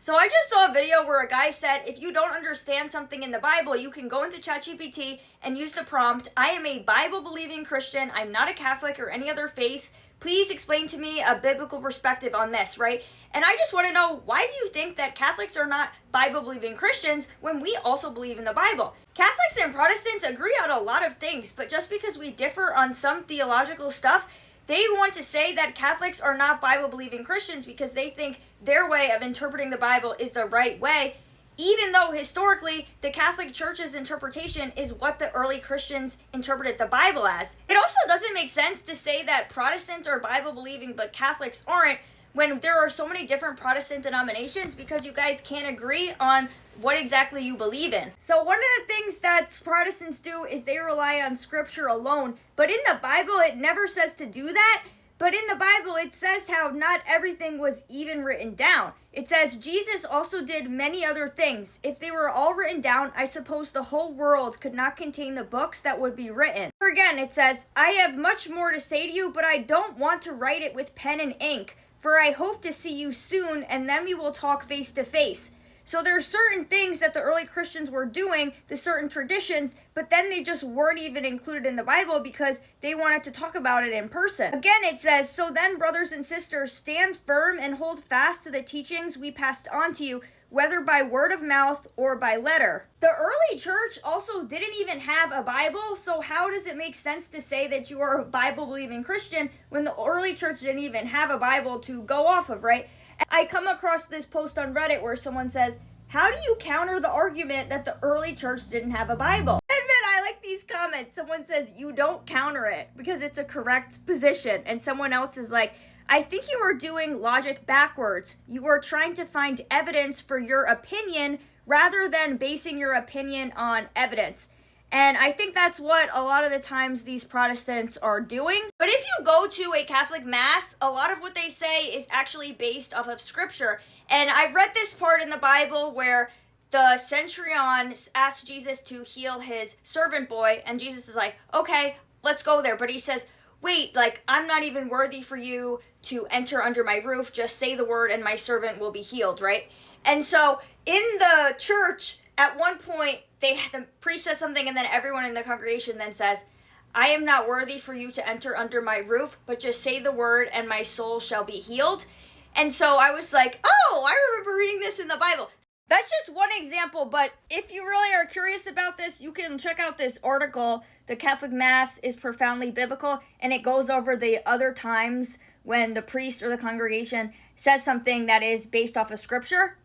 So I just saw a video where a guy said if you don't understand something in the Bible, you can go into ChatGPT and use the prompt, I am a Bible believing Christian. I'm not a Catholic or any other faith. Please explain to me a biblical perspective on this, right? And I just want to know, why do you think that Catholics are not Bible believing Christians when we also believe in the Bible? Catholics and Protestants agree on a lot of things, but just because we differ on some theological stuff, they want to say that Catholics are not Bible believing Christians because they think their way of interpreting the Bible is the right way, even though historically the Catholic Church's interpretation is what the early Christians interpreted the Bible as. It also doesn't make sense to say that Protestants are Bible believing but Catholics aren't, when there are so many different Protestant denominations, because you guys can't agree on what exactly you believe in. So one of the things that Protestants do is they rely on scripture alone, but in the Bible it never says to do that. But in the Bible it says how not everything was even written down. It says Jesus also did many other things. If they were all written down, I suppose the whole world could not contain the books that would be written. Again, it says, I have much more to say to you, but I don't want to write it with pen and ink. For I hope to see you soon, and then we will talk face to face. So there's certain things that the early Christians were doing, the certain traditions, but then they just weren't even included in the Bible because they wanted to talk about it in person. Again, it says, so then, brothers and sisters, stand firm and hold fast to the teachings we passed on to you, whether by word of mouth or by letter. The early church also didn't even have a Bible, so how does it make sense to say that you are a Bible-believing Christian when the early church didn't even have a Bible to go off of, right? I come across this post on Reddit where someone says, how do you counter the argument that the early church didn't have a Bible? And then I like these comments. Someone says, you don't counter it because it's a correct position. And someone else is like, I think you are doing logic backwards. You are trying to find evidence for your opinion rather than basing your opinion on evidence. And I think that's what a lot of the times these Protestants are doing. But if you go to a Catholic Mass, a lot of what they say is actually based off of Scripture. And I've read this part in the Bible where the centurion asked Jesus to heal his servant boy, and Jesus is like, okay, let's go there. But he says, wait, like, I'm not even worthy for you to enter under my roof. Just say the word and my servant will be healed, right? And so in the church, at one point, the priest says something, and then everyone in the congregation then says, I am not worthy for you to enter under my roof, but just say the word and my soul shall be healed. And so I was like, oh, I remember reading this in the Bible. That's just one example, but if you really are curious about this, you can check out this article, The Catholic Mass is Profoundly Biblical, and it goes over the other times when the priest or the congregation says something that is based off of Scripture.